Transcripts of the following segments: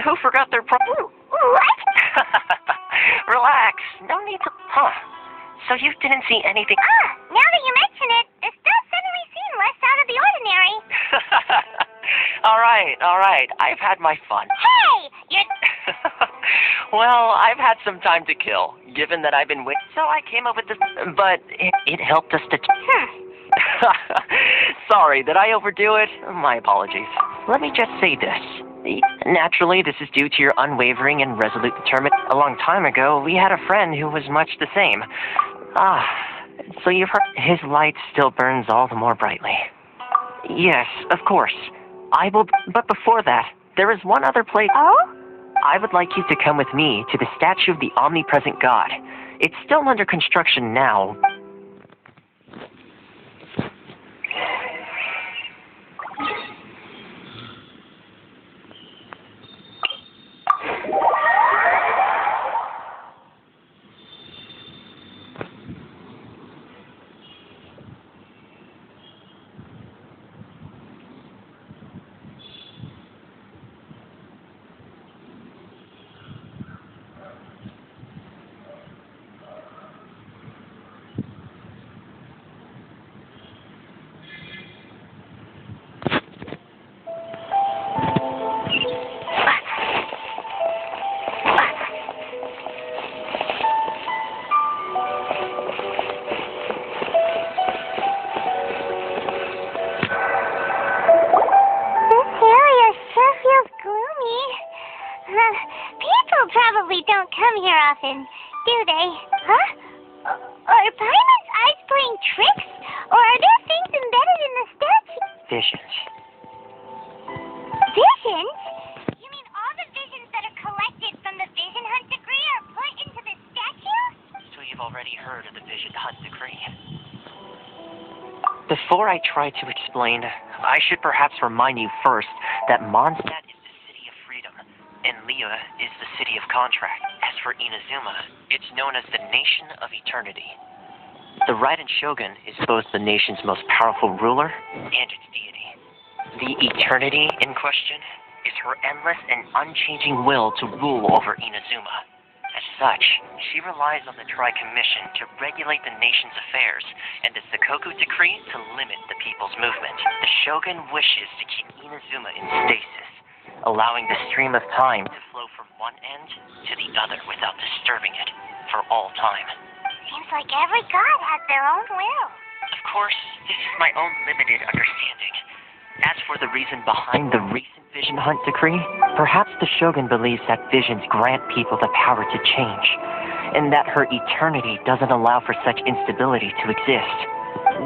who forgot their What? Relax. No need to... Huh. So you didn't see anything... Now that you mention it, this does suddenly seem less out of the ordinary. All right. I've had my fun. Hey! You're... Well, I've had some time to kill, given that I've been waiting. So I came up with this... But it helped us to... Sorry, did I overdo it? My apologies. Let me just say this. Naturally, this is due to your unwavering and resolute determination. A long time ago, we had a friend who was much the same. So you've heard his light still burns all the more brightly. Yes, of course. I will, but before that, there is one other place. Oh? I would like you to come with me to the statue of the omnipresent God. It's still under construction now. People probably don't come here often, do they? Huh? Are Paimon's eyes playing tricks? Or are there things embedded in the statue? Visions. Visions? You mean all the visions that are collected from the Vision Hunt Decree are put into the statue? So you've already heard of the Vision Hunt Decree. Before I try to explain, I should perhaps remind you first that Mondstadt is the city of freedom, and Liyue is the city of contract. As for Inazuma, it's known as the Nation of Eternity. The Raiden Shogun is both the nation's most powerful ruler and its deity. The Eternity in question is her endless and unchanging will to rule over Inazuma. As such, she relies on the Tri-Commission to regulate the nation's affairs, and the Sakoku Decree to limit the people's movement. The Shogun wishes to keep Inazuma in stasis, allowing the stream of time to flow from one end to the other without disturbing it for all time. Seems like every god has their own will. Of course, this is my own limited understanding. As for the reason behind the recent Vision Hunt Decree, perhaps the Shogun believes that visions grant people the power to change, and that her eternity doesn't allow for such instability to exist.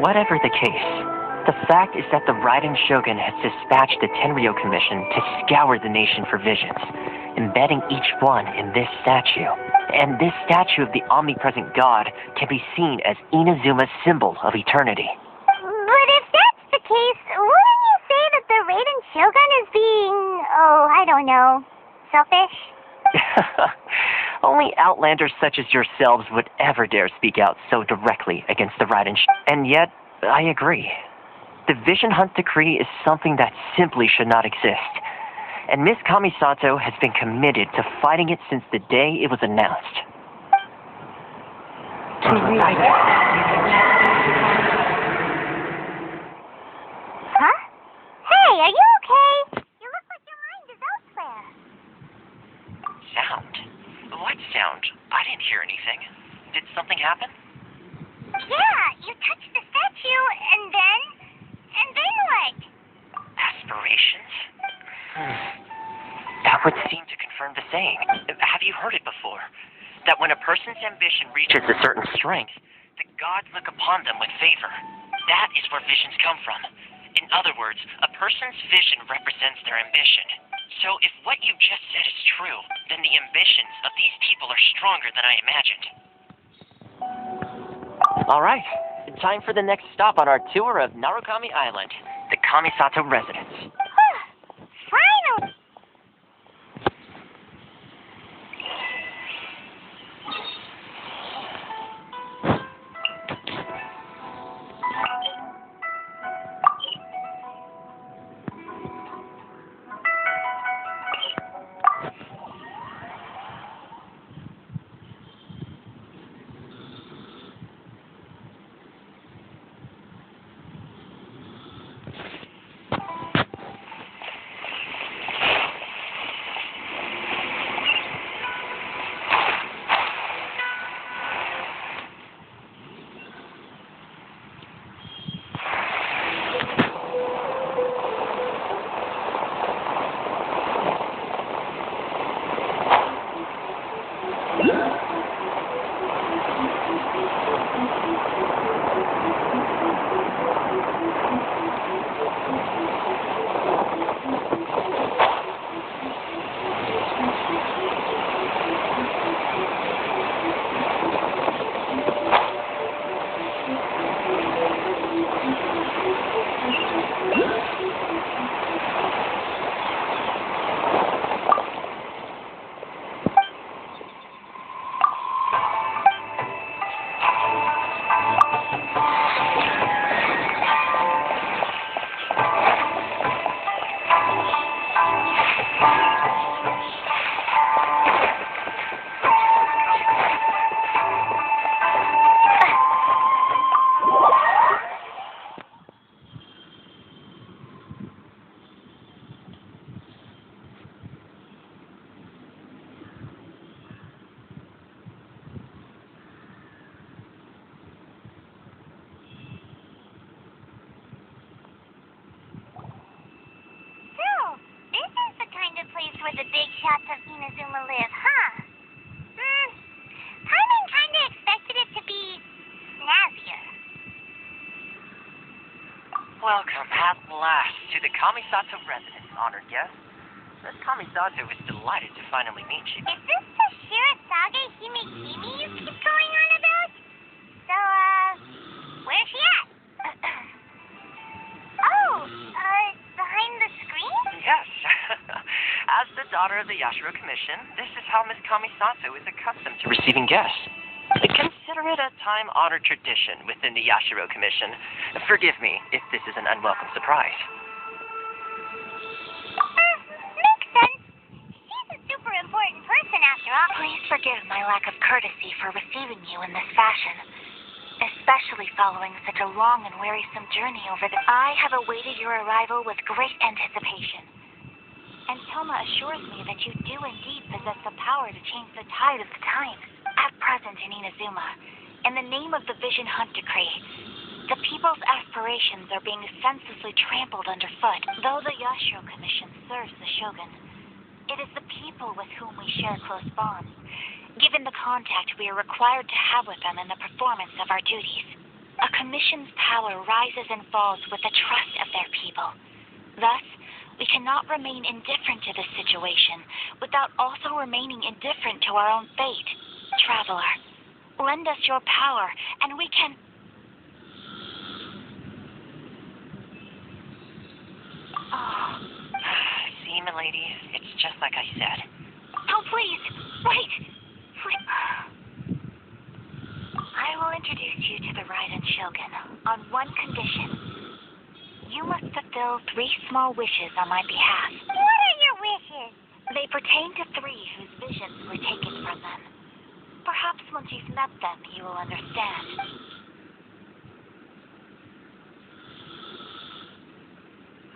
Whatever the case, the fact is that the Raiden Shogun has dispatched the Tenryo Commission to scour the nation for visions, embedding each one in this statue. And this statue of the omnipresent God can be seen as Inazuma's symbol of eternity. But if that's the case, wouldn't you say that the Raiden Shogun is being, I don't know, selfish? Only outlanders such as yourselves would ever dare speak out so directly against the Raiden And yet, I agree. The Vision Hunt Decree is something that simply should not exist. And Miss Kamisato has been committed to fighting it since the day it was announced. Huh? Hey, are you okay? You look like your mind is elsewhere. Sound? What sound? I didn't hear anything. Did something happen? Yeah, you touched the statue, and then what? Aspirations? That would seem to confirm the saying. Have you heard it before? That when a person's ambition reaches a certain strength, the gods look upon them with favor. That is where visions come from. In other words, a person's vision represents their ambition. So if what you just said is true, then the ambitions of these people are stronger than I imagined. All right. Time for the next stop on our tour of Narukami Island, the Kamisato residence. Finally! where the big shots of Inazuma live, huh? Paimon kinda expected it to be snazzier. Welcome at last to the Kamisato residence, honored guest. Miss Kamisato is delighted to finally meet you. Is this the Shirasage Himekimi you keep going on about? So, where's she at? Behind the screen? Yes. As the daughter of the Yashiro Commission, this is how Miss Kamisato is accustomed to receiving guests. Consider it a time-honored tradition within the Yashiro Commission. Forgive me if this is an unwelcome surprise. Makes sense. She's a super important person after all. Please forgive my lack of courtesy for receiving you in this fashion, especially following such a long and wearisome journey over the... I have awaited your arrival with great anticipation, and Toma assures me that you do indeed possess the power to change the tide of the times. At present in Inazuma, in the name of the Vision Hunt Decree, the people's aspirations are being senselessly trampled underfoot. Though the Yashiro Commission serves the Shogun, it is the people with whom we share close bonds, given the contact we are required to have with them in the performance of our duties. A commission's power rises and falls with the trust of their people. Thus, we cannot remain indifferent to this situation without also remaining indifferent to our own fate. Traveler, lend us your power, and we can... Oh. See, milady, it's just like I said. Oh, please, wait. Please. I will introduce you to the Raiden Shogun on one condition. You must fulfill 3 small wishes on my behalf. What are your wishes? They pertain to 3 whose visions were taken from them. Perhaps once you've met them, you will understand.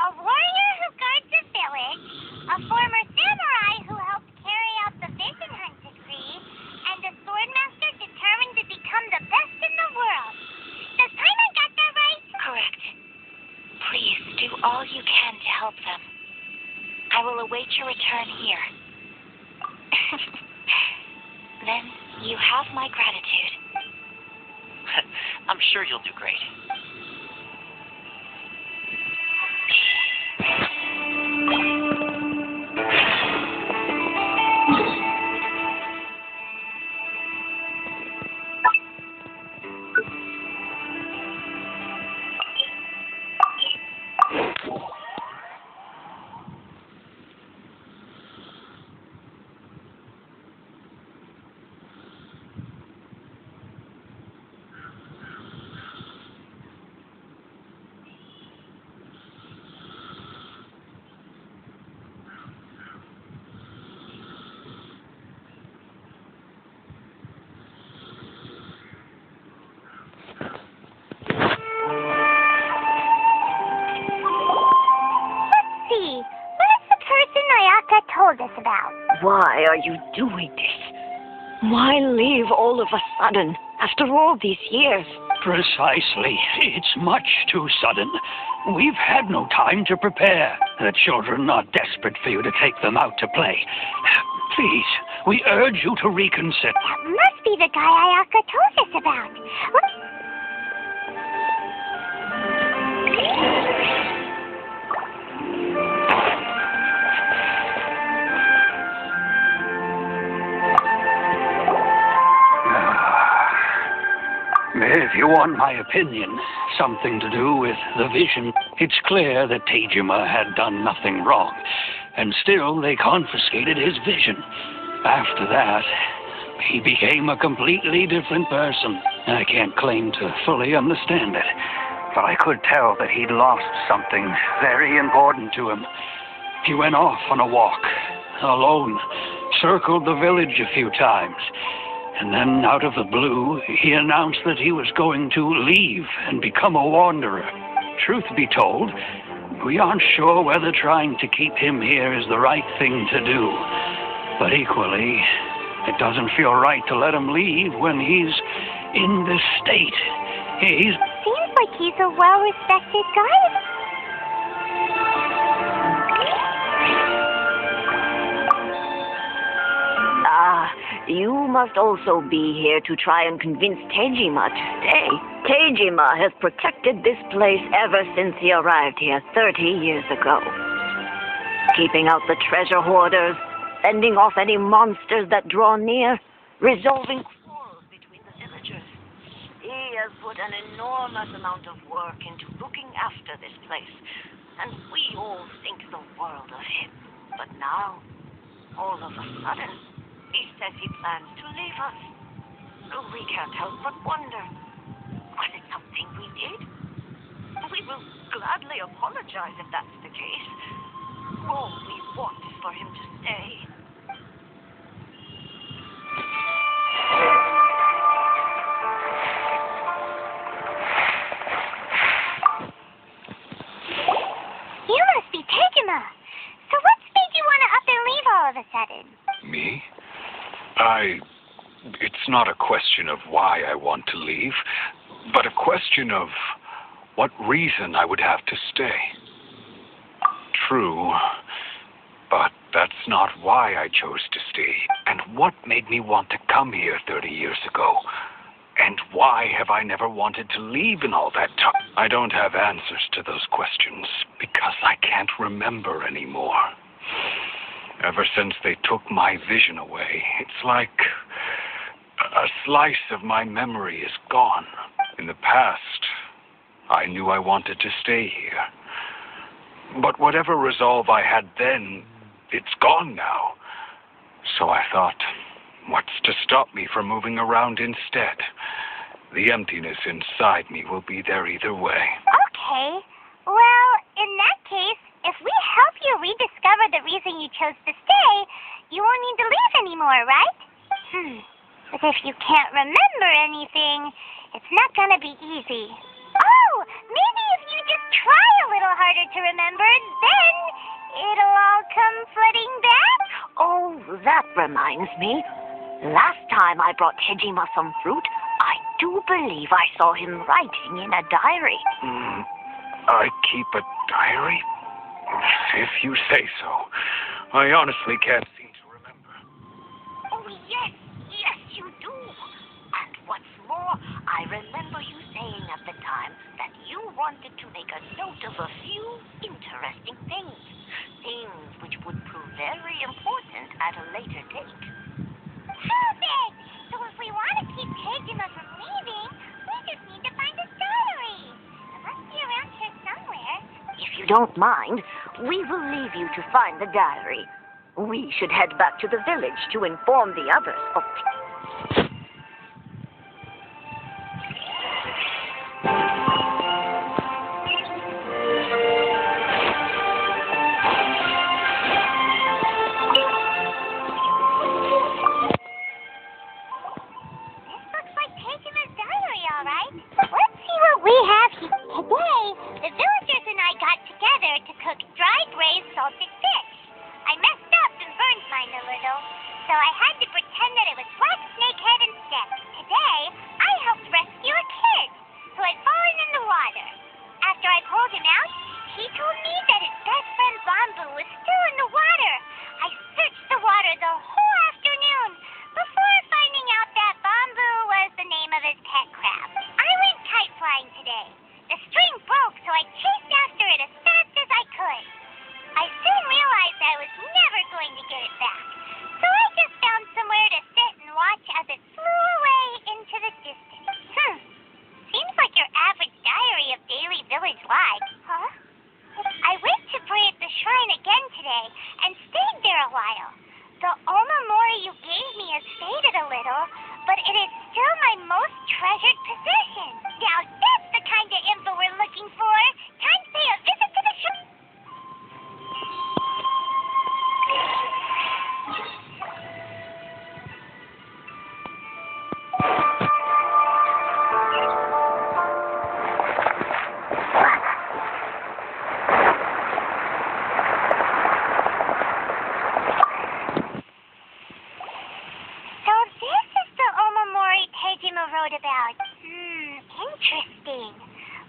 A warrior who guards a village, a former samurai who helped carry out the Vision Hunt Decree, and a swordmaster determined to become the best in the world. Does Paimon got that right? Correct. Please do all you can to help them. I will await your return here. Then you have my gratitude. I'm sure you'll do great. Told us about. Why are you doing this? Why leave all of a sudden, after all these years? Precisely. It's much too sudden. We've had no time to prepare. The children are desperate for you to take them out to play. Please, we urge you to reconsider. That must be the guy Ayaka told us about. If you want my opinion, something to do with the vision, it's clear that Tejima had done nothing wrong, and still they confiscated his vision. After that, he became a completely different person. I can't claim to fully understand it, but I could tell that he'd lost something very important to him. He went off on a walk, alone, circled the village a few times, and then, out of the blue, he announced that he was going to leave and become a wanderer. Truth be told, we aren't sure whether trying to keep him here is the right thing to do. But equally, it doesn't feel right to let him leave when he's in this state. Seems like he's a well-respected guy. You must also be here to try and convince Tejima to stay. Tejima has protected this place ever since he arrived here 30 years ago. Keeping out the treasure hoarders, fending off any monsters that draw near, resolving quarrels between the villagers. He has put an enormous amount of work into looking after this place, and we all think the world of him. But now, all of a sudden, he says he plans to leave us. We can't help but wonder, was it something we did? We will gladly apologize if that's the case. All we want is for him to stay. You must be Tejima. So what's made you want to up and leave all of a sudden? Me? It's not a question of why I want to leave, but a question of what reason I would have to stay. True, but that's not why I chose to stay. And what made me want to come here 30 years ago? And why have I never wanted to leave in all that time? I don't have answers to those questions because I can't remember anymore. Ever since they took my vision away, it's like a slice of my memory is gone. In the past, I knew I wanted to stay here. But whatever resolve I had then, it's gone now. So I thought, what's to stop me from moving around instead? The emptiness inside me will be there either way. Okay. Well, in that case, if we help you rediscover the reason you chose to stay, you won't need to leave anymore, right? But if you can't remember anything, it's not gonna be easy. Oh, maybe if you just try a little harder to remember, then it'll all come flooding back? Oh, that reminds me. Last time I brought Tejima some fruit, I do believe I saw him writing in a diary. I keep a diary? If you say so. I honestly can't seem to remember. Oh, yes, you do. And what's more, I remember you saying at the time that you wanted to make a note of a few interesting things. Things which would prove very important at a later date. Perfect! So if we want to keep Tejima from leaving, we just need to find his diary. It must be around here somewhere. If you don't mind, we will leave you to find the diary. We should head back to the village to inform the others of... This looks like Tejima's diary, all right. Let's see what we have here. Today, the villagers and I got together to cook dried braised salted fish. I messed up and burned mine a little, so I had to pretend that it was black snakehead instead. Today, I helped rescue a kid who had fallen in the water. After I pulled him out, he told me that his best friend Bamboo was still in the water. I searched the water the whole afternoon before finding out that Bamboo was the name of his pet crab. I went kite flying today. The string broke, so I chased after it as fast as I could. I soon realized I was never going to get it back, so I just found somewhere to sit and watch as it flew away into the distance. Seems like your average diary of daily village life. Huh? I went to pray at the shrine again today and stayed there a while. The omamori you gave me has faded a little, but it is still my most treasured possession. Now that's the kind of info we're looking for. Time to pay a visit to the shrine. So this is the omamori Tejima wrote about. Interesting.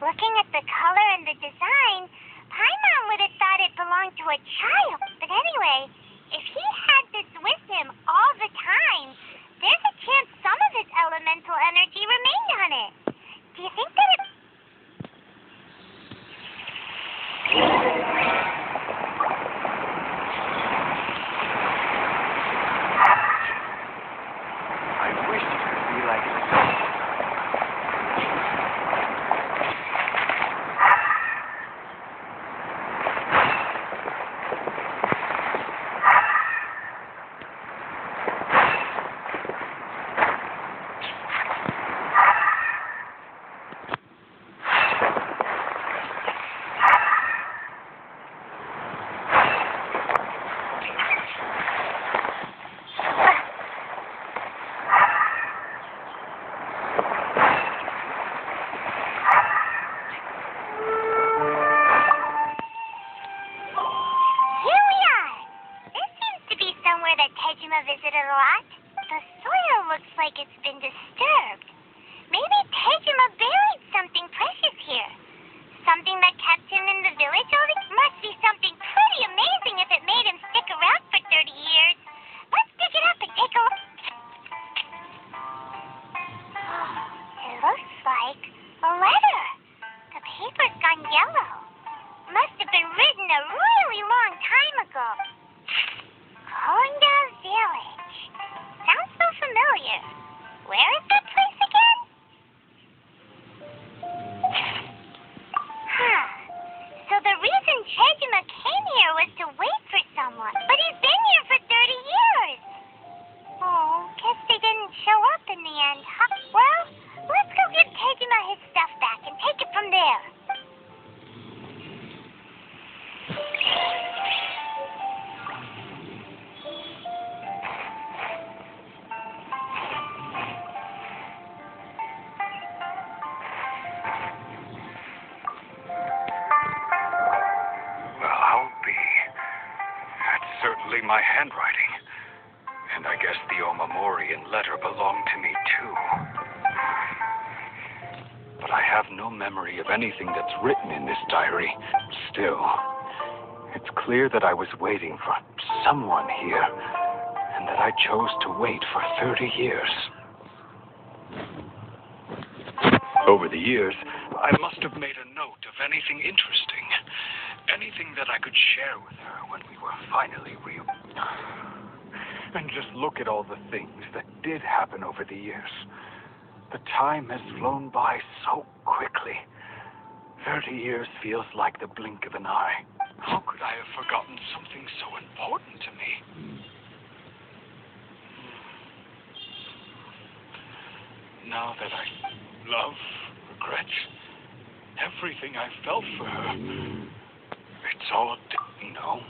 Looking at the color and the design, Paimon would have thought it belonged to a child. But anyway, if he had this with him all the time, elemental energy remained on it. Do you think that it... I wish it could be like this. Visited a lot. The soil looks like it's been disturbed. Maybe Tejima buried something precious here. Something that kept him in the village all this must be something pretty amazing if it made him stick around for 30 years. Let's dig it up and take a look. It looks like a letter. The paper's gone yellow. Must have been written a really long time ago. Honda Village. Sounds so familiar. Where is that place again? So the reason Tejima came here was to wait for someone. But he's been here for 30 years. Oh, guess they didn't show up in the end, huh? Well, let's go give Tejima his stuff back and take it from there. My handwriting. And I guess the Omamorian letter belonged to me, too. But I have no memory of anything that's written in this diary. Still, it's clear that I was waiting for someone here, and that I chose to wait for 30 years. Over the years, I must have made a note of anything interesting. Anything that I could share with her when we were finally real. And just look at all the things that did happen over the years. The time has flown by so quickly. 30 years feels like the blink of an eye. How could I have forgotten something so important to me? Now that I love, regret, everything I felt for her, it's all, no,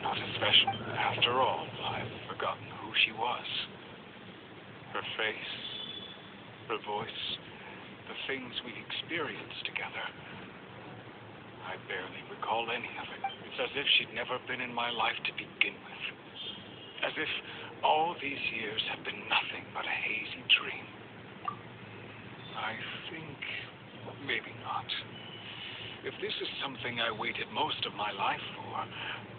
not especially. After all, I've forgotten who she was. Her face, her voice, the things we experienced together. I barely recall any of it. It's as if she'd never been in my life to begin with. As if all these years have been nothing but a hazy dream. I think maybe not. If this is something I waited most of my life for,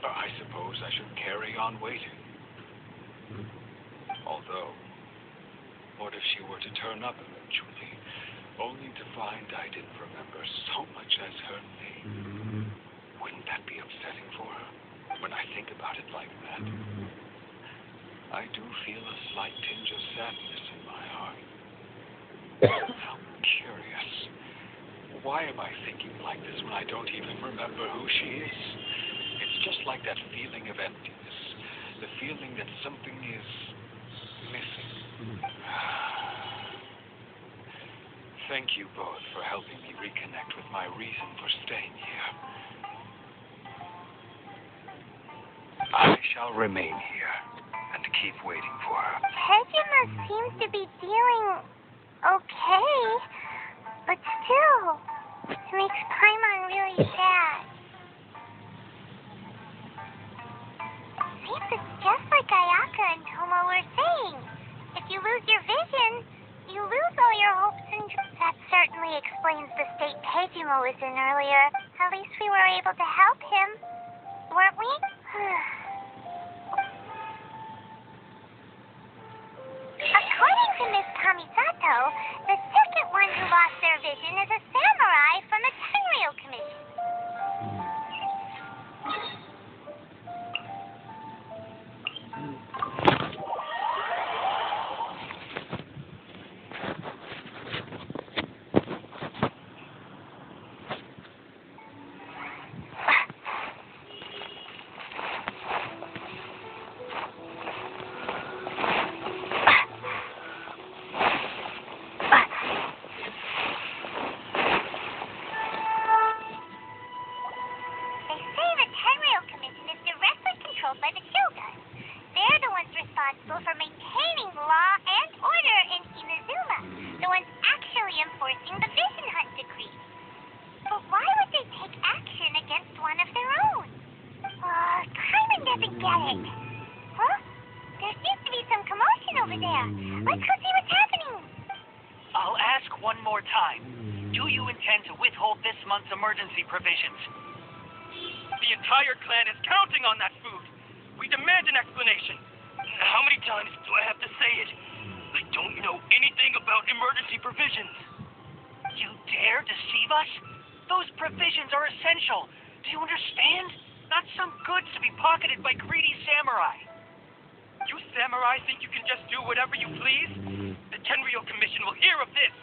I suppose I should carry on waiting. Although, what if she were to turn up eventually, only to find I didn't remember so much as her name? Wouldn't that be upsetting for her? When I think about it like that, I do feel a slight tinge of sadness in my heart. How curious. Why am I thinking like this when I don't even remember who she is? It's just like that feeling of emptiness. The feeling that something is missing. Thank you both for helping me reconnect with my reason for staying here. I shall remain here and keep waiting for her. Tejima seems to be feeling okay, but still, it makes Paimon really sad. Seems it's just like Ayaka and Tomo were saying. If you lose your vision, you lose all your hopes and dreams. That certainly explains the state Tejima was in earlier. At least we were able to help him, weren't we? According to Miss Kamisato, the second one who lost their vision is a samurai from the Tenryou Commission. By the Shogun. They're the ones responsible for maintaining law and order in Inazuma, the ones actually enforcing the Vision Hunt decree. But why would they take action against one of their own? Paimon doesn't get it. Huh? There seems to be some commotion over there. Let's go see what's happening. I'll ask one more time. Do you intend to withhold this month's emergency provisions? The entire clan is counting on that food. We demand an explanation. How many times do I have to say it? I don't know anything about emergency provisions. You dare deceive us? Those provisions are essential. Do you understand? Not some goods to be pocketed by greedy samurai. You samurai think you can just do whatever you please? The Tenryou Commission will hear of this.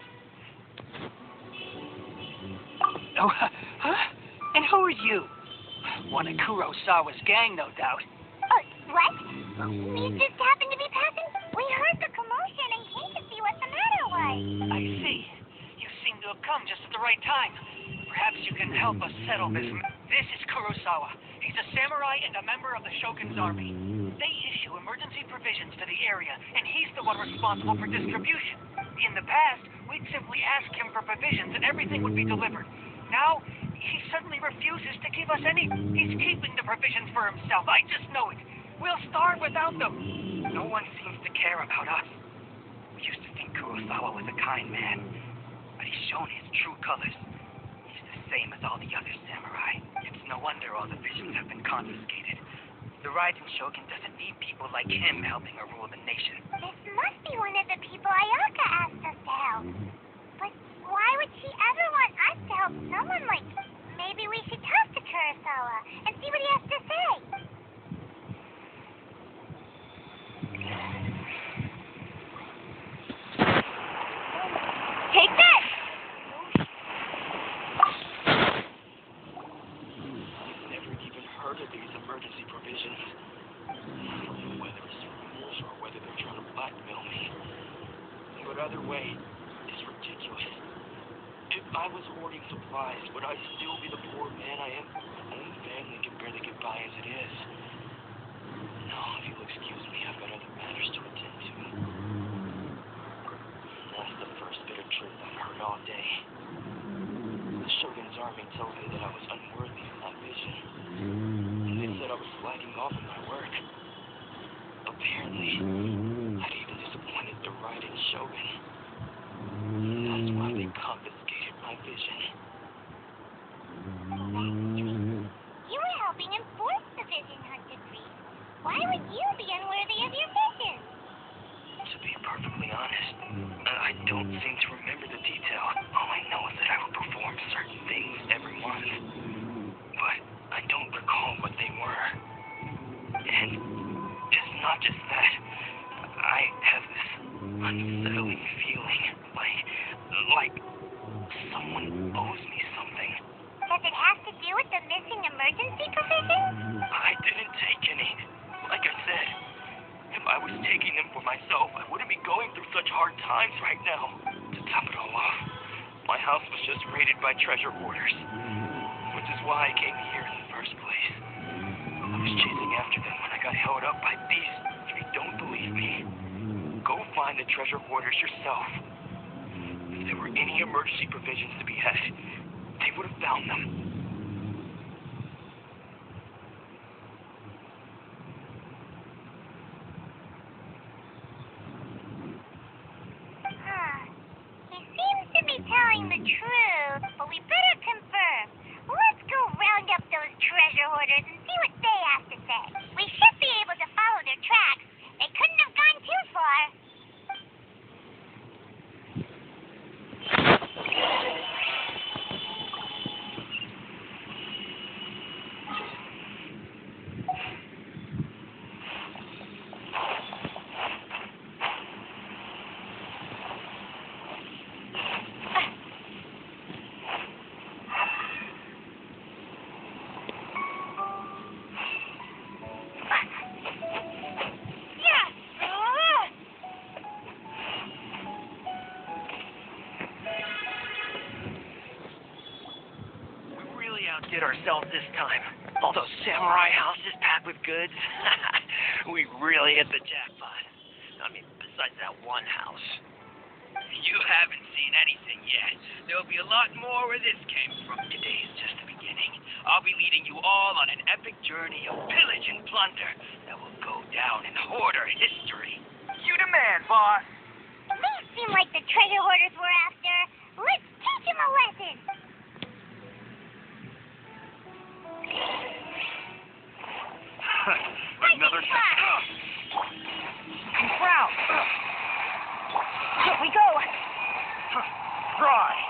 Oh, huh? And who are you? One of Kurosawa's gang, no doubt. What? We just happened to be passing. We heard the commotion and came to see what the matter was. I see. You seem to have come just at the right time. Perhaps you can help us settle this. This is Kurosawa. He's a samurai and a member of the Shogun's army. They issue emergency provisions to the area, and he's the one responsible for distribution. In the past, we'd simply ask him for provisions and everything would be delivered. Now, he suddenly refuses to give us any. He's keeping the provisions for himself. I just know it. We'll starve without them. No one seems to care about us. We used to think Kurosawa was a kind man, but he's shown his true colors. He's the same as all the other samurai. It's no wonder all the visions have been confiscated. The Raiden Shogun doesn't need people like him helping her rule the nation. This must be one of the people Ayaka asked us to help. But why would she ever want us to help someone like... Maybe we should talk to Kurosawa and see what he has to say. Take that! I've never even heard of these emergency provisions. I don't know whether it's rules or whether they're trying to blackmail me. But either way, it's ridiculous. If I was hoarding supplies, would I still be the poor man I am? My own family can barely get by as it is. No, if you'll excuse me, I've got other matters to attend to. That's the first bit of truth I've heard all day. The Shogun's army told me that I was unworthy of my vision. And they said I was slacking off in my work. Apparently, I'd even disappointed the Raiden Shogun. That's why they confiscated my vision. You were helping enforce the Vision Hunt decree. Why would you be unworthy of your vision? To be perfectly honest, I don't seem to remember the detail. All I know is that I would perform certain things every month. But I don't recall what they were. And it's not just that. I have this unsettling feeling like someone owes me something. Does it have to do with the missing emergency provisions? I didn't take any. Like I said, if I was taking them for myself, I wouldn't be going through such hard times right now. To top it all off, my house was just raided by treasure hoarders, which is why I came here in the first place. I was chasing after them when I got held up by beasts. If you don't believe me, go find the treasure hoarders yourself. If there were any emergency provisions to be had, they would have found them. He seems to be telling the truth, but we better confirm. Let's go round up those treasure hoarders and see what they have to say. We should be able to follow their tracks. They couldn't have gone too far. outdid ourselves this time. All those samurai houses packed with goods. We really hit the jackpot. I mean, besides that one house. You haven't seen anything yet. There'll be a lot more where this came from. Today is just the beginning. I'll be leading you all on an epic journey of pillage and plunder that will go down in hoarder history. You the man, boss. These seem like the treasure hoarders we're after. Let's teach them a lesson. Another Ground. Here we go. Right.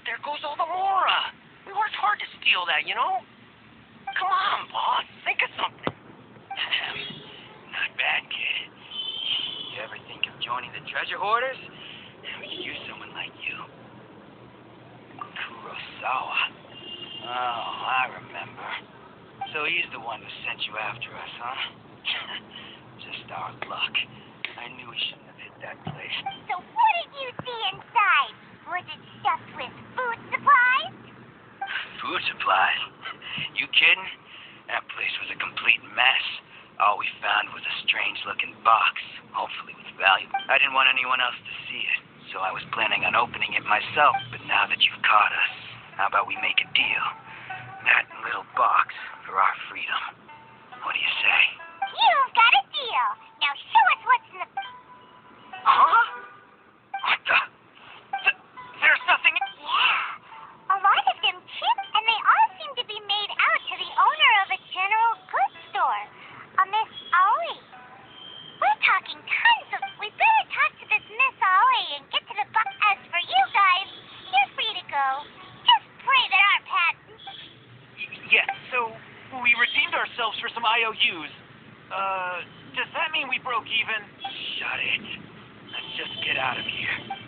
There goes all the Mora. We worked hard to steal that, you know? Come on, boss. Think of something. Not bad, kid. You ever think of joining the treasure hoarders? We could use someone like you. Kurosawa. Oh, I remember. So he's the one who sent you after us, huh? Just our luck. I knew we shouldn't have hit that place. So what did you see inside? Was it stuffed with food supplies? Food supplies? You kidding? That place was a complete mess. All we found was a strange-looking box, hopefully with value. I didn't want anyone else to see it, so I was planning on opening it myself. But now that you've caught us, how about we make a deal? That little box for our freedom. What do you say? You've got a deal. Now show us what's in the... Huh? What the? There's nothing... Yeah. A lot of them chipped, and they all seem to be made out to the owner of a general goods store, a Miss Aoi. We're talking tons of... We better talk to this Miss Aoi and get to the box. As for you guys, you're free to go. Just pray that our paths... Yeah, so we redeemed ourselves for some IOUs. Does that mean we broke even? Shut it. Let's just get out of here.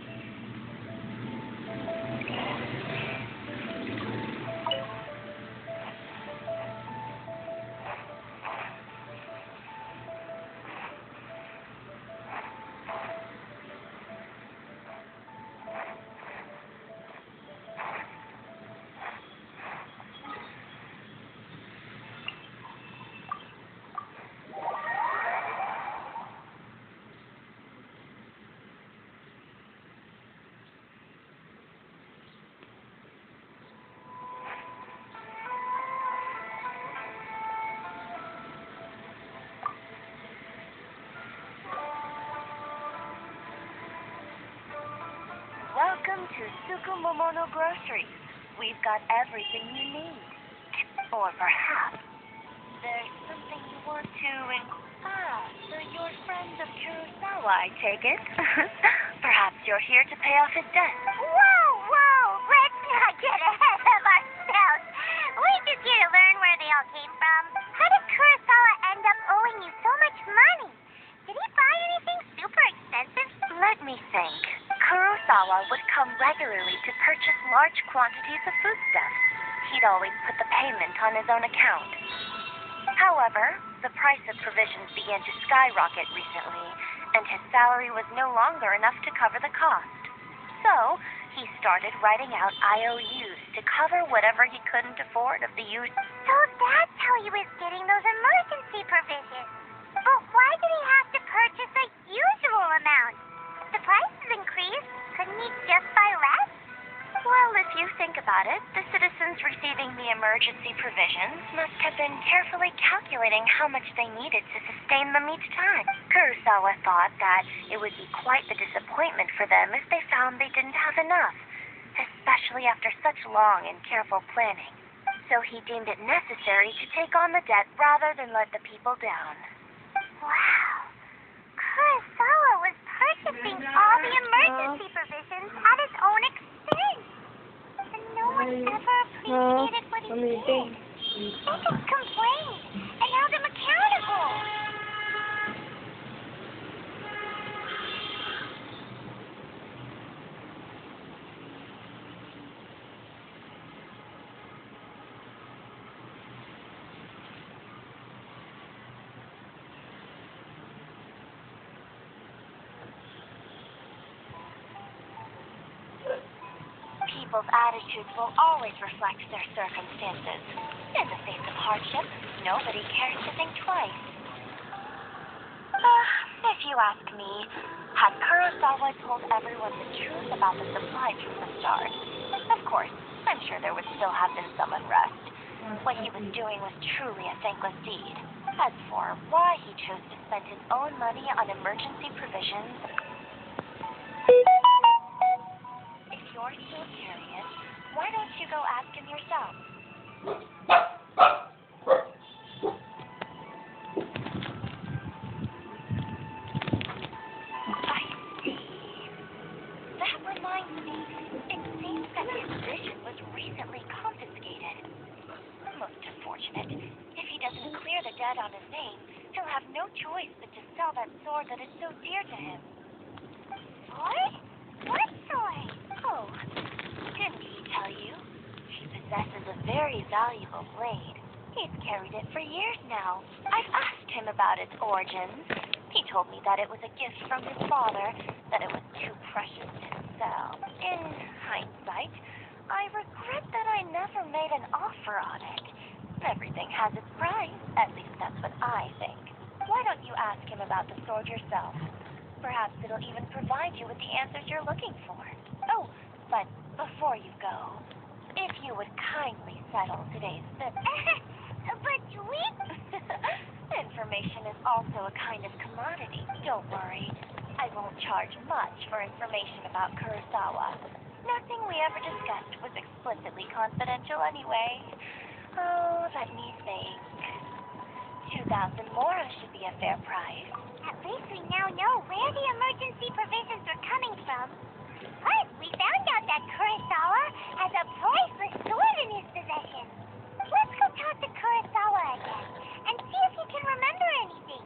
Welcome to Sukumomono Groceries. We've got everything you need. Or perhaps there's something you want to... so you're friends of Kurosawa, I take it? Perhaps you're here to pay off his debt. Whoa! Let's not get ahead of ourselves. We just here to learn where they all came from. How did Kurosawa end up owing you so much money? Did he buy anything super expensive? Let me think. Kurosawa would come regularly to purchase large quantities of foodstuffs. He'd always put the payment on his own account. However, the price of provisions began to skyrocket recently, and his salary was no longer enough to cover the cost. So, he started writing out IOUs to cover whatever he couldn't afford of the usual. So that's how he was getting those emergency provisions. But why did he have to purchase a usual amount? The price has increased. Couldn't he just buy less? Well, if you think about it, the citizens receiving the emergency provisions must have been carefully calculating how much they needed to sustain them each time. Kurosawa thought that it would be quite the disappointment for them if they found they didn't have enough, especially after such long and careful planning. So he deemed it necessary to take on the debt rather than let the people down. Wow. Kurosawa was purchasing purchasing all the emergency provisions at his own expense. And no one ever appreciated what he did. They just complained and held him accountable. People's attitudes will always reflect their circumstances. In the face of hardship, nobody cares to think twice. If you ask me, had Kurosawa told everyone the truth about the supplies from the start? Of course, I'm sure there would still have been some unrest. What he was doing was truly a thankless deed. As for why he chose to spend his own money on emergency provisions, if you're so curious, why don't you go ask him yourself? I see. That reminds me, it seems that his vision was recently confiscated. Most unfortunate. If he doesn't clear the debt on his name, he'll have no choice but to sell that sword that is so dear to him. Sword? What sword? Oh, didn't he tell you? He possesses a very valuable blade. He's carried it for years now. I've asked him about its origins. He told me that it was a gift from his father, that it was too precious to sell. In hindsight, I regret that I never made an offer on it. Everything has its price. At least that's what I think. Why don't you ask him about the sword yourself? Perhaps it'll even provide you with the answers you're looking for. Oh, but before you go, if you would kindly settle today's business. But we... Information is also a kind of commodity. Don't worry. I won't charge much for information about Kurosawa. Nothing we ever discussed was explicitly confidential anyway. Oh, let me think. 2,000 mora should be a fair price. At least we now know where the emergency provisions are coming from. Plus, we found out that Kurosawa has a priceless sword in his possession. Let's go talk to Kurosawa again and see if he can remember anything.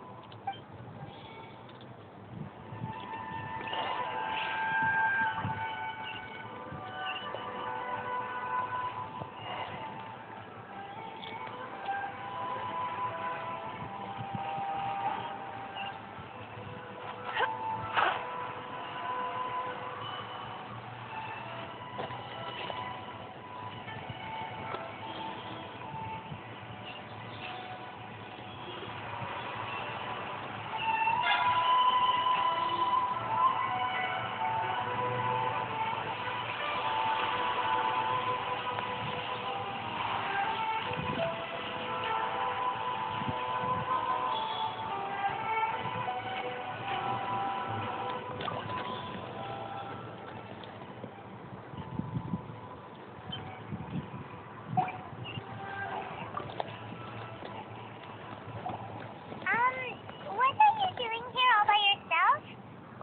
What are you doing here all by yourself?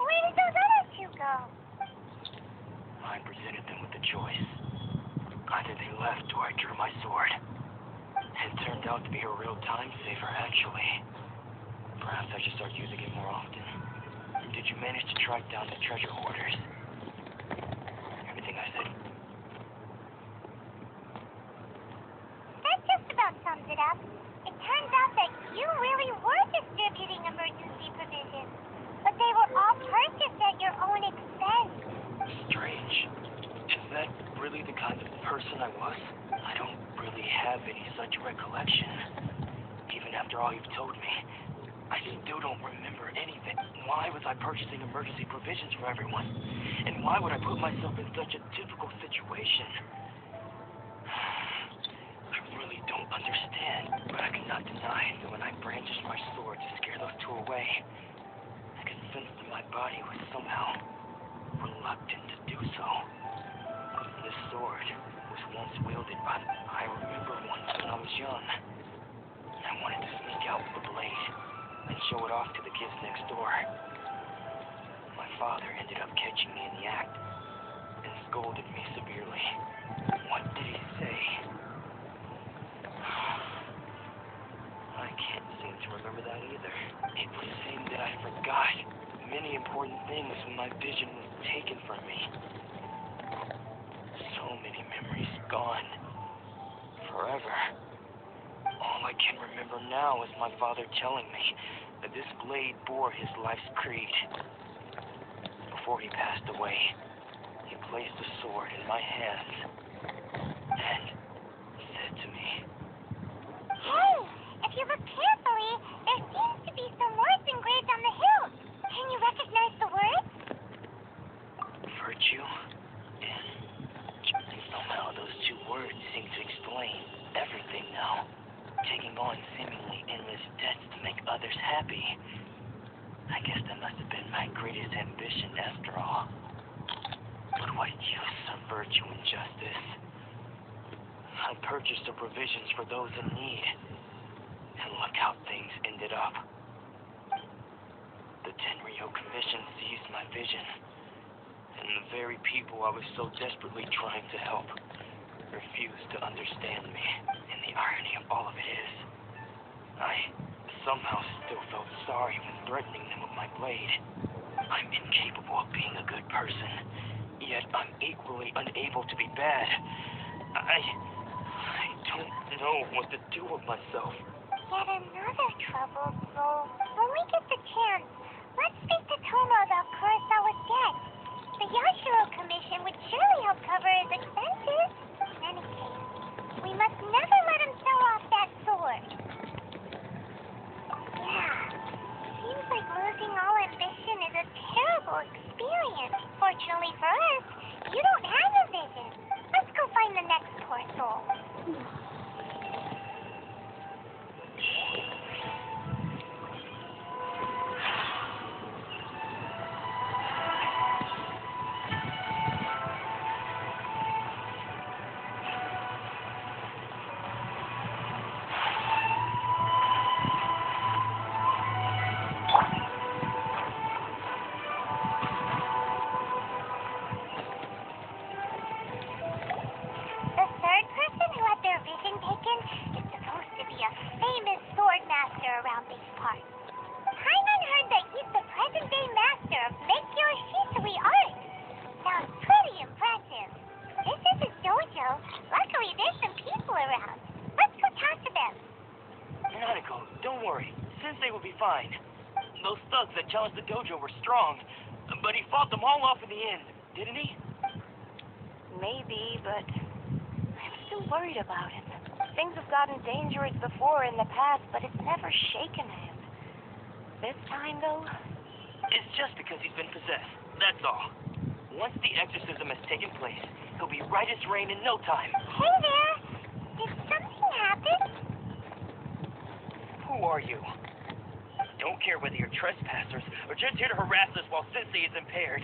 Where did those other two go? I presented them with a choice. Either they left or I drew my sword. It turned out to be a real time saver, actually. Perhaps I should start using it more often. Did you manage to track down the treasure hoarders? Everything I said. That just about sums it up. It turns out that you really were distributing emergency provisions, but they were all purchased at your own expense. Strange. Is that really the kind of person I was? I don't really have any such recollection. Even after all you've told me, I still don't remember anything. Why was I purchasing emergency provisions for everyone? And why would I put myself in such a difficult situation? I really don't understand, but I cannot deny that when I brandished my sword to scare those two away, I could sense that my body was somehow reluctant to do so. This sword was once wielded by... I remember once when I was young. I wanted to sneak out with the blade and show it off to the kids next door. My father ended up catching me in the act and scolded me severely. What did he say? I can't seem to remember that either. It would seem that I forgot many important things when my vision was taken from me. So many memories gone. Forever. All I can remember now is my father telling me that this blade bore his life's creed. Before he passed away, he placed the sword in my hands and said to me, Hey, if you look carefully, there seems to be some words engraved on the hill. Can you recognize the words? virtue and somehow those two words seem to explain everything now. Taking on seemingly endless debts to make others happy. I guess that must have been my greatest ambition after all. But what use of virtue and justice? I purchased the provisions for those in need, and look how things ended up. The Tenryo Commission seized my vision, and the very people I was so desperately trying to help refused to understand me. And the irony of all of it is, I somehow still felt sorry when threatening them with my blade. I'm incapable of being a good person, yet I'm equally unable to be bad. I don't know what to do with myself. Yet another troubled soul. When we get the chance, let's speak to Tomo about Kurosawa's debt. The Yashiro Commission would surely help cover his expenses. In any case, we must never let him sell off that sword. Yeah, seems like losing all ambition is a terrible experience. Fortunately for us, you don't have a vision. Let's go find the next poor soul. The third person who had their vision taken is supposed to be a famous sword master around these parts. Hyman heard that he's the present-day master of Make-Your Shisui art. Sounds pretty impressive. This is his dojo. Luckily, there's some people around. Let's go talk to them. Nanako, don't worry. Sensei will be fine. Those thugs that challenged the dojo were strong, but he fought them all off in the end, didn't he? Maybe, but I'm still worried about him. Things have gotten dangerous before in the past, but it's never shaken him. This time, though, It's just because he's been possessed, that's all. Once the exorcism has taken place, he'll be right as rain in no time. Hey there. Did something happen? Who are you? Don't care whether you're trespassers or just here to harass us while Sensei is impaired.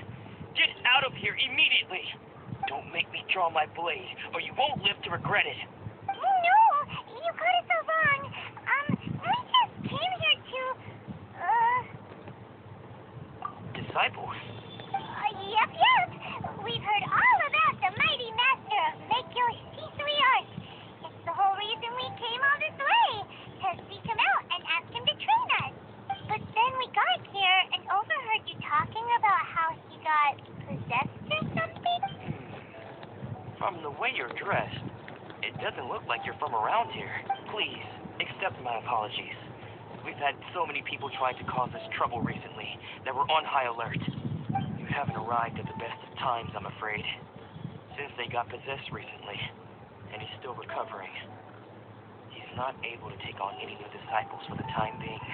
Get out of here immediately! Don't make me draw my blade, or you won't live to regret it. No, you got it so wrong. We just came here to, Disciples? Yep. We've heard all about the mighty master of Make-Your Shisui art. It's the whole reason we came all this way, to seek him out and ask him to train us. But then we got here and overheard you talking about how he got possessed or something. From the way you're dressed, it doesn't look like you're from around here. Please, accept my apologies. We've had so many people trying to cause us trouble recently that we're on high alert. You haven't arrived at the best of times, I'm afraid. Sensei got possessed recently, and he's still recovering. He's not able to take on any new disciples for the time being.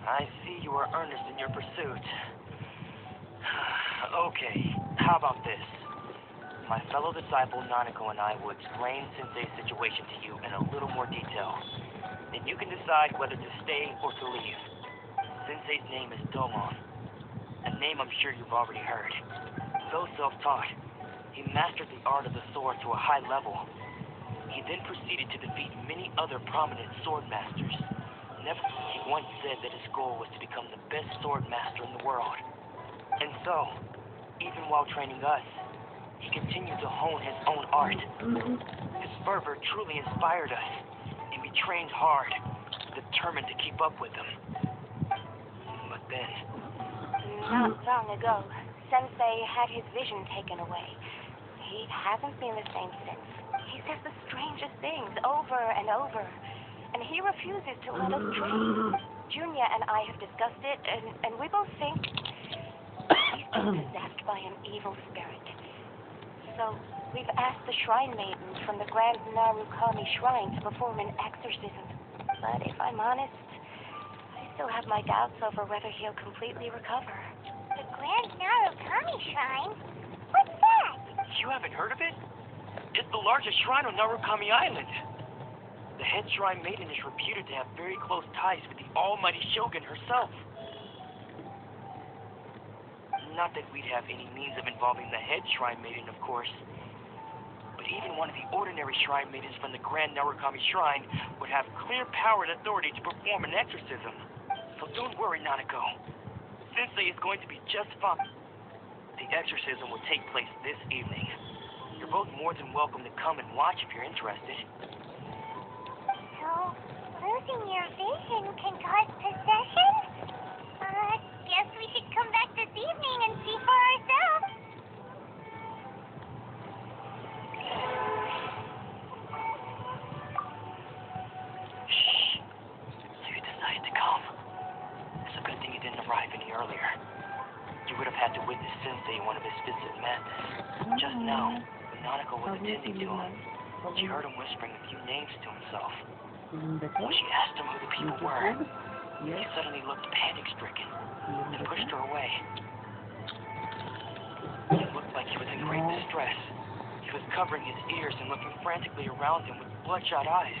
I see you are earnest in your pursuit. Okay, how about this? My fellow disciple Nanako and I will explain Sensei's situation to you in a little more detail. Then you can decide whether to stay or to leave. Sensei's name is Domon, a name I'm sure you've already heard. Though self-taught, he mastered the art of the sword to a high level. He then proceeded to defeat many other prominent sword masters. He once said that his goal was to become the best sword master in the world. And so, even while training us, he continued to hone his own art. His fervor truly inspired us, and we trained hard, determined to keep up with him. But then... Not long ago, Sensei had his vision taken away. He hasn't been the same since. He says the strangest things over and over, and he refuses to let us train. Junya and I have discussed it, and we both think he's been possessed by an evil spirit. So we've asked the shrine maidens from the Grand Narukami Shrine to perform an exorcism. But if I'm honest, I still have my doubts over whether he'll completely recover. The Grand Narukami Shrine? What's that? You haven't heard of it? It's the largest shrine on Narukami Island. The head shrine maiden is reputed to have very close ties with the almighty Shogun herself. Not that we'd have any means of involving the head shrine maiden, of course. But even one of the ordinary shrine maidens from the Grand Narukami Shrine would have clear power and authority to perform an exorcism. So don't worry, Nanako. Sensei is going to be just fine. The exorcism will take place this evening. You're both more than welcome to come and watch if you're interested. So, losing your vision can cause possession? Guess we should come back this evening and see for ourselves. Shh. So you decided to come. It's a good thing you didn't arrive any earlier. You would have had to witness Sensei in one of his fits of madness. Just now, when Nanako was attending to him, she heard him whispering a few names to himself. When she asked him who the people were, he suddenly looked panic-stricken and pushed her away. It looked like he was in great distress. He was covering his ears and looking frantically around him with bloodshot eyes.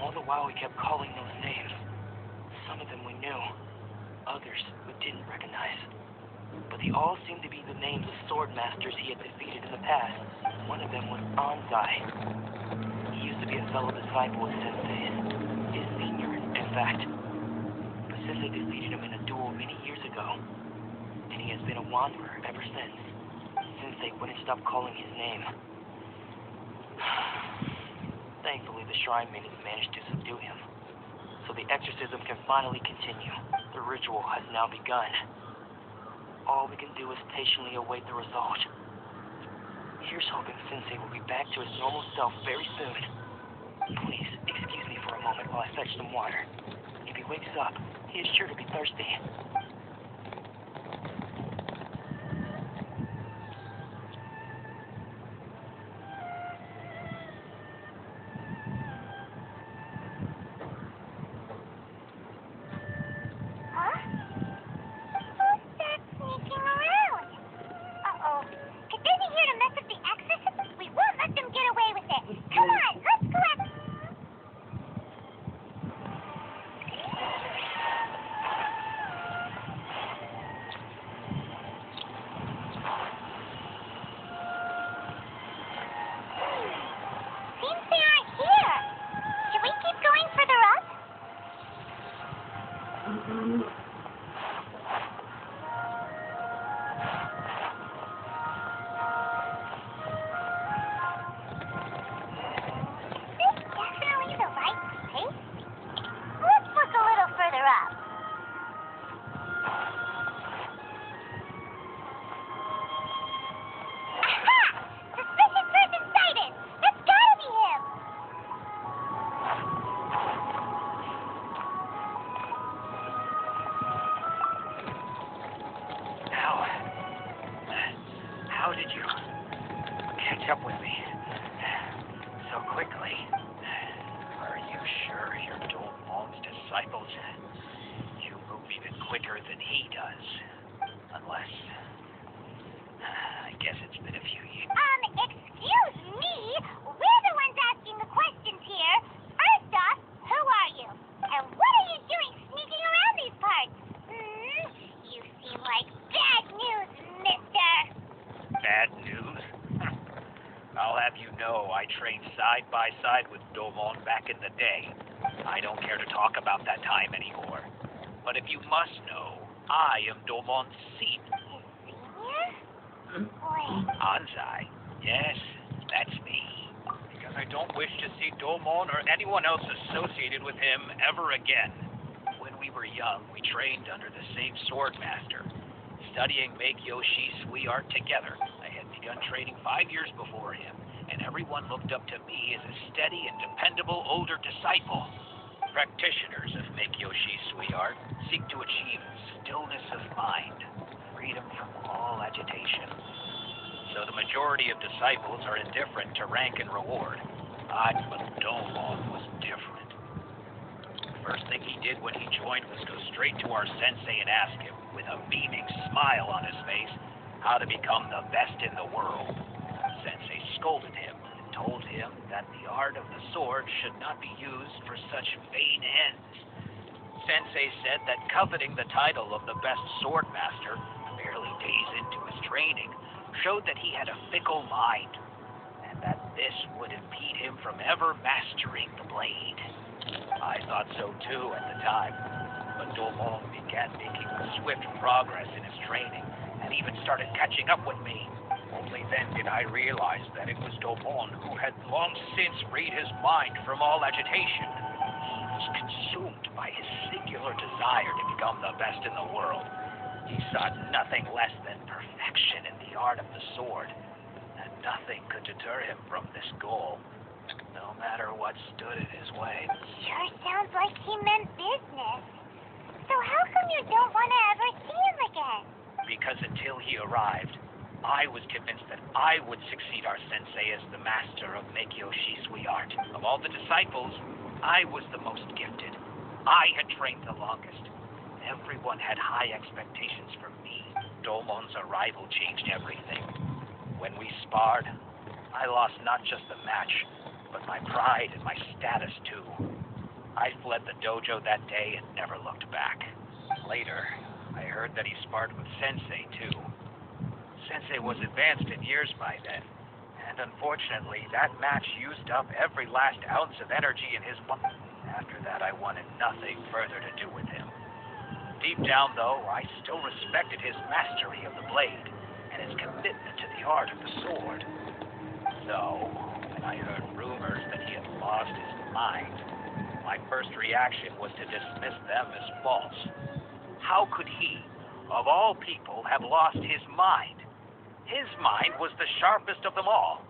All the while he kept calling those names. Some of them we knew, others we didn't recognize. But they all seemed to be the names of sword masters he had defeated in the past. One of them was Anzai. He used to be a fellow disciple of Sensei's, his senior, in fact. But Sensei defeated him in a duel many years ago, and he has been a wanderer ever since. Sensei wouldn't stop calling his name. Thankfully, the shrine maidens managed to subdue him, so the exorcism can finally continue. The ritual has now begun. All we can do is patiently await the result. Here's hoping Sensei will be back to his normal self very soon. Please, excuse me for a moment while I fetch some water. If he wakes up, he is sure to be thirsty. Huh? Who's that sneaking around? Uh-oh. If they're here to mess with the exorcism, we won't let them get away with it. Come on, let's go after... Seems they aren't here. Should we keep going further up? Is this definitely the right place? Let's look a little further up. Aha! Suspicious person sighted! That's gotta be him! How did you catch up with me so quickly? Are you sure you're Dolmon's disciples? You move even quicker than he does. Unless... I guess it's been a few years. Excuse me? We're the ones asking the questions here. First off, who are you? And what are you doing sneaking around these parts? You seem like bad news, mister. Bad news? I'll have you know I trained side by side with Dolmon back in the day. I don't care to talk about that time anymore. But if you must know, I am Domon's senior. Senior? Wait. Anzai. Yes, that's me. Because I don't wish to see Domon or anyone else associated with him ever again. When we were young, we trained under the same sword master, studying Make-Yoshi Sui art together. I had begun training 5 years before him, and everyone looked up to me as a steady and dependable older disciple. Practitioners of Make-Yoshi Sui art seek to achieve stillness of mind, freedom from all agitation. So the majority of disciples are indifferent to rank and reward. But Domon was different. The first thing he did when he joined was go straight to our sensei and ask him, with a beaming smile on his face, how to become the best in the world. Sensei scolded him and told him that the art of the sword should not be used for such vain ends. Sensei said that coveting the title of the best sword master, barely days into his training, showed that he had a fickle mind, and that this would impede him from ever mastering the blade. I thought so too at the time, but Domon began making swift progress in his training, and even started catching up with me. Only then did I realize that it was Domon who had long since freed his mind from all agitation. He was consumed by his singular desire to become the best in the world. He sought nothing less than perfection in the art of the sword, and nothing could deter him from this goal, no matter what stood in his way. Sure sounds like he meant business. So how come you don't want to ever see him again? Because until he arrived, I was convinced that I would succeed our sensei as the master of Make-Yoshi Sui art. Of all the disciples, I was the most gifted. I had trained the longest. Everyone had high expectations from me. Domon's arrival changed everything. When we sparred, I lost not just the match, but my pride and my status too. I fled the dojo that day and never looked back. Later, I heard that he sparred with Sensei too. Sensei was advanced in years by then, and unfortunately, that match used up every last ounce of energy in his body. After that, I wanted nothing further to do with him. Deep down, though, I still respected his mastery of the blade and his commitment to the art of the sword. So, when I heard rumors that he had lost his mind, my first reaction was to dismiss them as false. How could he, of all people, have lost his mind? His mind was the sharpest of them all.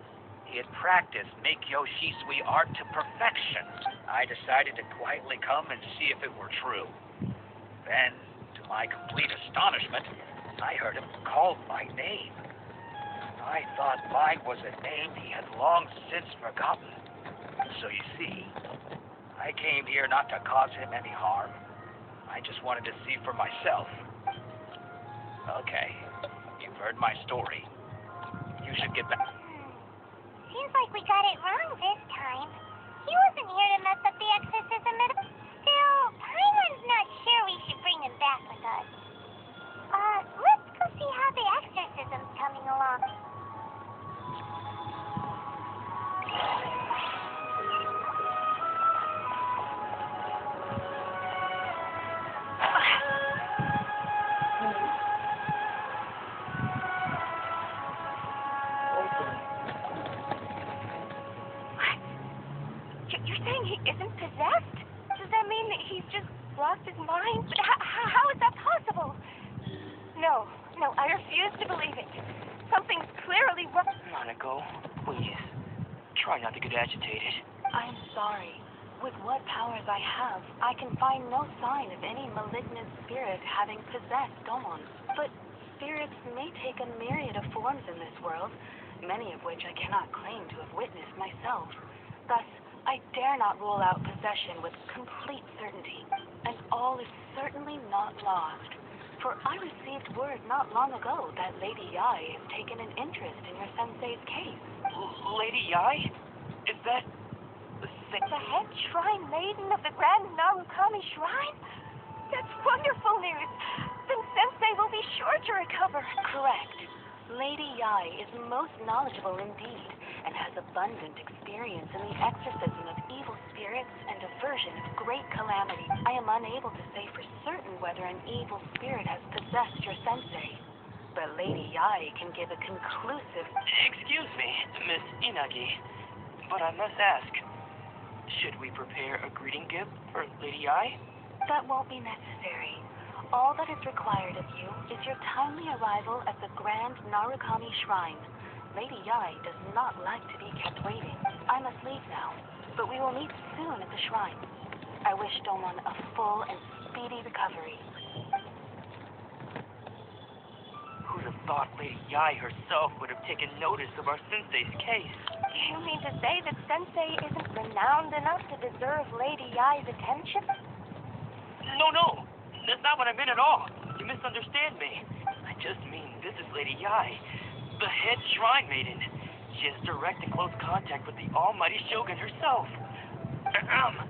He had practiced Make-Yoshi Sui art to perfection. I decided to quietly come and see if it were true. Then, to my complete astonishment, I heard him call my name. I thought mine was a name he had long since forgotten. So you see, I came here not to cause him any harm. I just wanted to see for myself. Okay, you've heard my story. You should get back. Seems like we got it wrong this time. He wasn't here to mess up the exorcism at all. Still, Paimon's not sure we should bring him back with us. Let's go see how the exorcism's coming along. You're saying he isn't possessed? Does that mean that he's just lost his mind? How is that possible? No, I refuse to believe it. Something's clearly wrong. Nanako, please. Try not to get agitated. I'm sorry. With what powers I have, I can find no sign of any malignant spirit having possessed Domon. But spirits may take a myriad of forms in this world, many of which I cannot claim to have witnessed myself. Thus, I dare not rule out possession with complete certainty, and all is certainly not lost. For I received word not long ago that Lady Yai has taken an interest in your sensei's case. Lady Yai? Is that The head shrine maiden of the Grand Narukami Shrine? That's wonderful news. Then Sensei will be sure to recover. Correct. Lady Yai is most knowledgeable indeed, and has abundant experience in the exorcism of evil spirits and aversion of great calamity. I am unable to say for certain whether an evil spirit has possessed your sensei, but Lady Yai can give a conclusive... Excuse me, Miss Inagi, but I must ask, should we prepare a greeting gift for Lady Yai? That won't be necessary. All that is required of you is your timely arrival at the Grand Narukami Shrine. Lady Yai does not like to be kept waiting. I must leave now, but we will meet soon at the shrine. I wish Domon a full and speedy recovery. Who'd have thought Lady Yai herself would have taken notice of our sensei's case? You mean to say that Sensei isn't renowned enough to deserve Lady Yai's attention? No. That's not what I meant at all. You misunderstand me. I just mean this is Lady Yai, the head shrine maiden. She has direct and close contact with the almighty Shogun herself.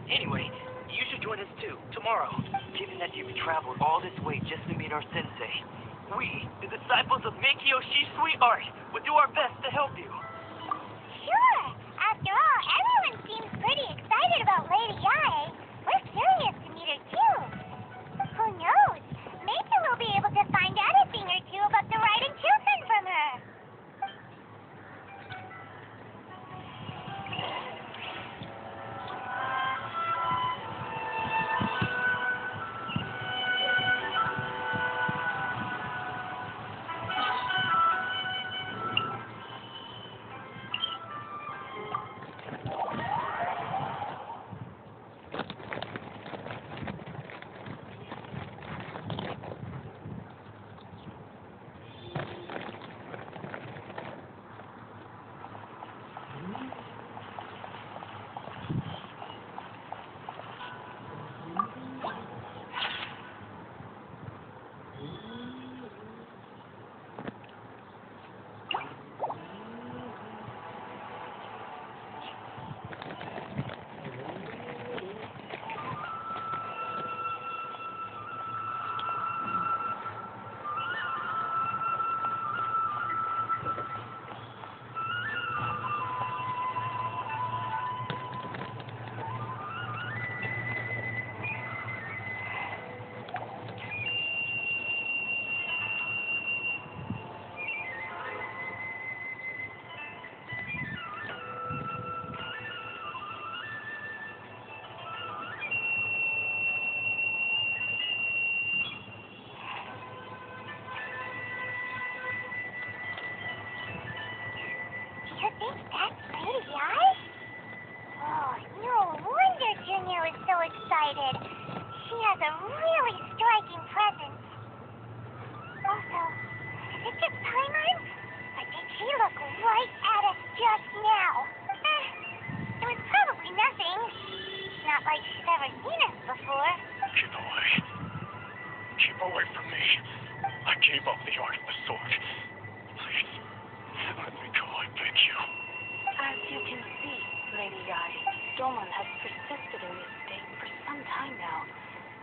Anyway, you should join us too, tomorrow. Given that you've traveled all this way just to meet our sensei, we, the disciples of Meikyo Shisui Art, will do our best to help you. Sure. After all, everyone seems pretty excited about Lady Yai. We're curious to meet her too. Who knows? Maybe we'll be able to find out a thing or two about the writing children from her. You think that's Lady Yai? Oh, no wonder Junior was so excited. She has a really striking presence. Also, is it just Paimon? Or did she look right at us just now? It was probably nothing. Not like she's ever seen us before. Keep away. Keep away from me. I gave up the art of the sword. Please, let me go, I beg you. As you can see, Lady Yai, Domon has persisted in this state for some time now.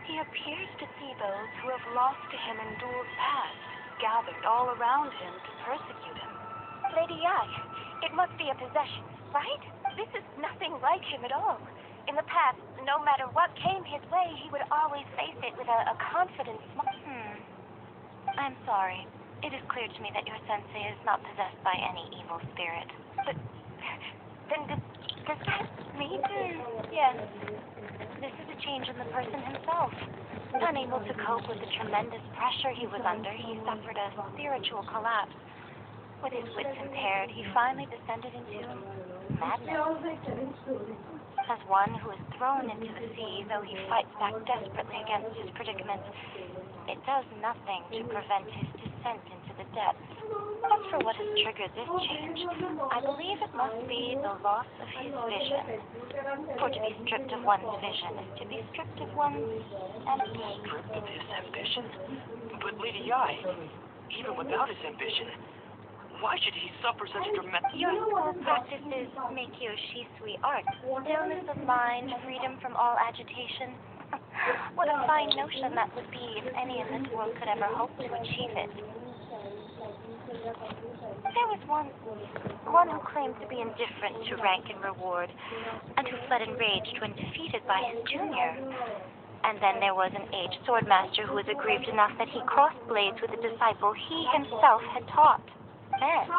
He appears to see those who have lost to him in duels past, gathered all around him to persecute him. Lady Yai, it must be a possession, right? This is nothing like him at all. In the past, no matter what came his way, he would always face it with a confident smile. I'm sorry. It is clear to me that your sensei is not possessed by any evil spirit. But then does that mean? Yes. This is a change in the person himself. Unable to cope with the tremendous pressure he was under, he suffered a spiritual collapse. With his wits impaired, he finally descended into madness. As one who is thrown into the sea, though he fights back desperately against his predicament, it does nothing to prevent his descent into the depths. As for what has triggered this change, I believe it must be the loss of his vision. For to be stripped of one's vision is to be stripped of one's ambition. Stripped of his ambition? But Lady Yai, even without his ambition, why should he suffer such dramatic... Your school practices Meikyo Shisui Art, stillness of mind, freedom from all agitation. What a fine notion that would be if any in this world could ever hope to achieve it. There was one who claimed to be indifferent to rank and reward, and who fled enraged when defeated by his junior. And then there was an aged swordmaster who was aggrieved enough that he crossed blades with a disciple he himself had taught. Then,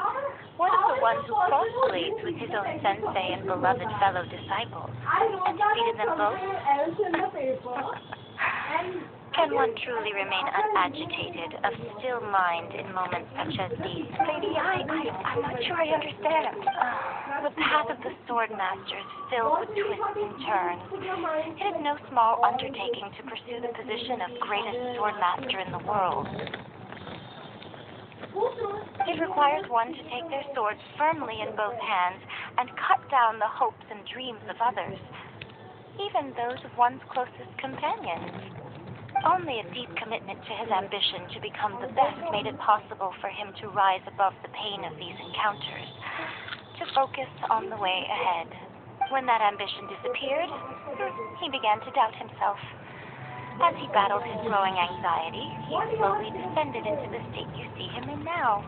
one of the ones who crossed blades with his own sensei and beloved fellow disciples, and defeated them both. Can one truly remain unagitated, of still mind in moments such as these? Lady, I'm not sure I understand. The path of the swordmaster is filled with twists and turns. It is no small undertaking to pursue the position of greatest swordmaster in the world. It requires one to take their swords firmly in both hands and cut down the hopes and dreams of others, even those of one's closest companions. Only a deep commitment to his ambition to become the best made it possible for him to rise above the pain of these encounters, to focus on the way ahead. When that ambition disappeared, he began to doubt himself. As he battled his growing anxiety, he slowly descended into the state you see him in now.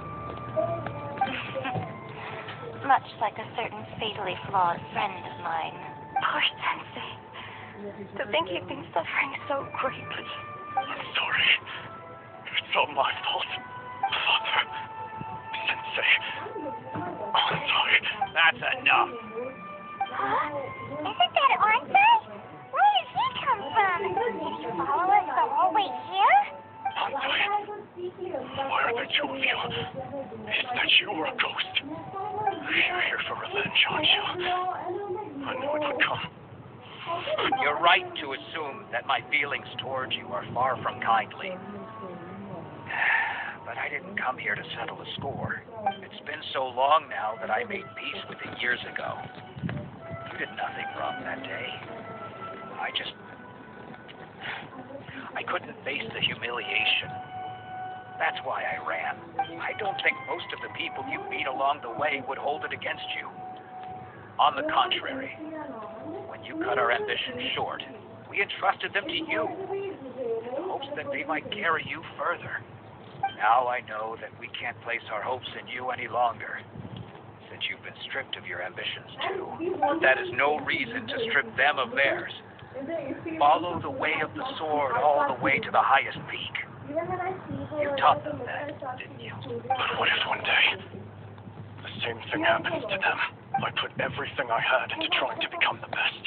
Much like a certain fatally flawed friend of mine. Poor Sensei. To think he'd been suffering so greatly. I'm sorry. It's all my fault. Father. Sensei. Oh, I'm sorry. That's enough. Huh? Isn't that Onsai? Where did he come from? Did he follow us the whole way here? Onsai. Why are there two of you? Is that you or a ghost? You're here for revenge, aren't you? I knew it would come. You're right to assume that my feelings towards you are far from kindly. But I didn't come here to settle a score. It's been so long now that I made peace with it years ago. You did nothing wrong that day. I couldn't face the humiliation. That's why I ran. I don't think most of the people you meet along the way would hold it against you. On the contrary, when you cut our ambitions short, we entrusted them to you in hopes that they might carry you further. Now I know that we can't place our hopes in you any longer, since you've been stripped of your ambitions too. But that is no reason to strip them of theirs. Follow the way of the sword all the way to the highest peak. You taught them that, didn't you? But what if one day the same thing happens to them? I put everything I had into trying to become the best.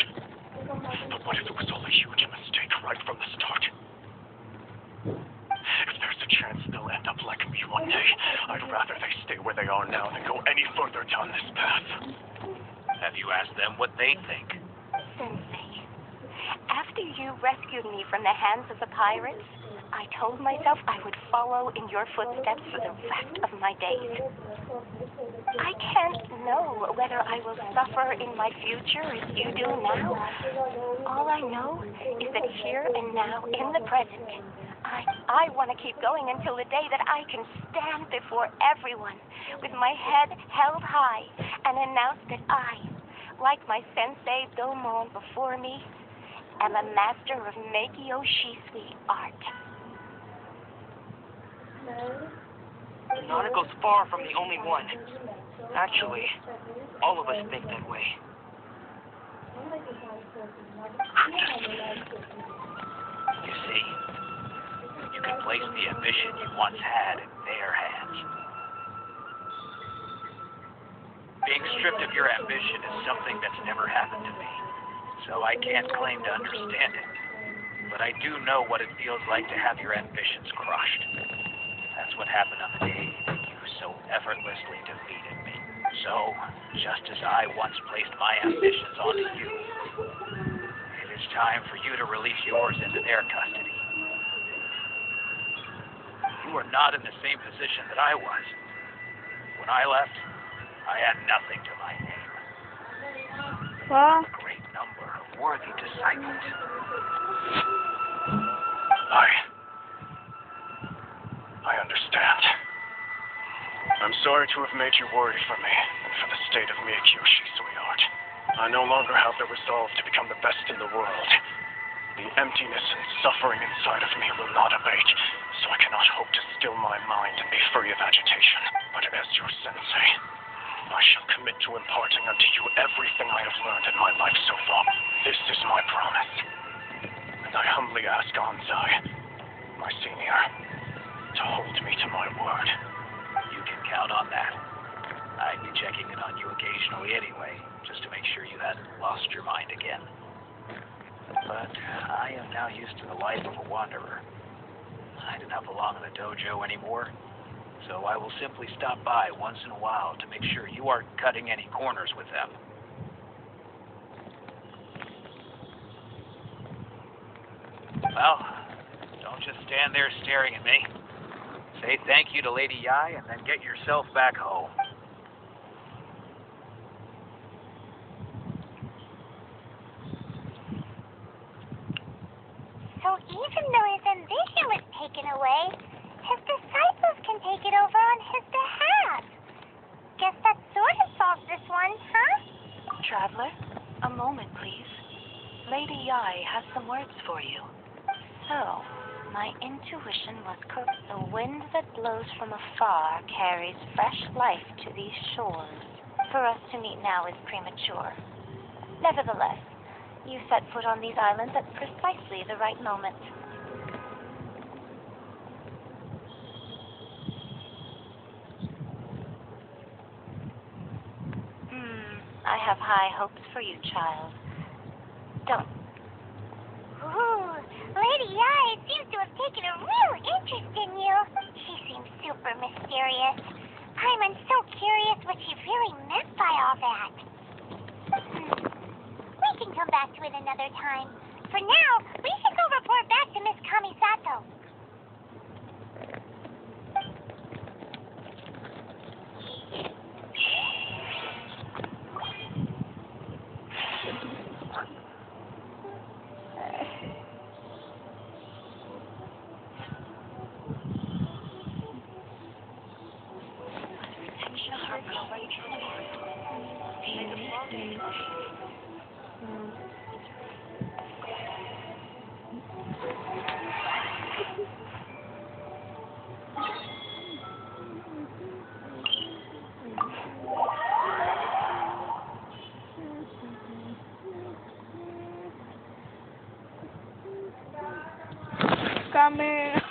But what if it was all a huge mistake right from the start? If there's a chance they'll end up like me one day, I'd rather they stay where they are now than go any further down this path. Have you asked them what they think? Sensei, after you rescued me from the hands of the pirates, I told myself I would follow in your footsteps for the rest of my days. I can't know whether I will suffer in my future as you do now. All I know is that here and now, in the present, I want to keep going until the day that I can stand before everyone with my head held high and announce that I, like my sensei Domon before me, am a master of Meikyo Shisui art. Nanako's far from the only one. Actually, all of us think that way. You see, you can place the ambition you once had in their hands. Being stripped of your ambition is something that's never happened to me, so I can't claim to understand it. But I do know what it feels like to have your ambitions crushed. That's what happened on the day you so effortlessly defeated me. So, just as I once placed my ambitions onto you, it is time for you to release yours into their custody. You are not in the same position that I was. When I left, I had nothing to my name. A great number of worthy disciples. I understand. I'm sorry to have made you worry for me and for the state of Meikyo Shisui art. I no longer have the resolve to become the best in the world. The emptiness and suffering inside of me will not abate, so so I cannot hope to still my mind and be free of agitation. But as your sensei, I shall commit to imparting unto you everything I have learned in my life so far. This is my promise. And I humbly ask Anzai, my senior, to hold me to my word. You can count on that. I'd be checking in on you occasionally anyway, just to make sure you hadn't lost your mind again. But I am now used to the life of a wanderer. I do not belong in the dojo anymore, so I will simply stop by once in a while to make sure you aren't cutting any corners with them. Well, don't just stand there staring at me. Say thank you to Lady Yai and then get yourself back home. So even though his ambition was taken away, his disciples can take it over on his behalf. Guess that sort of solves this one, huh? Traveler, a moment, please. Lady Yai has some words for you. So, my intuition was correct. The wind that blows from afar carries fresh life to these shores. For us to meet now is premature. Nevertheless, you set foot on these islands at precisely the right moment. I have high hopes for you, child. Don't. Ooh, Lady Yai seems to have taken a real interest in you. She seems super mysterious. I'm so curious what she really meant by all that. We can come back to it another time. For now, we should go report back to Miss Kamisato. Coming.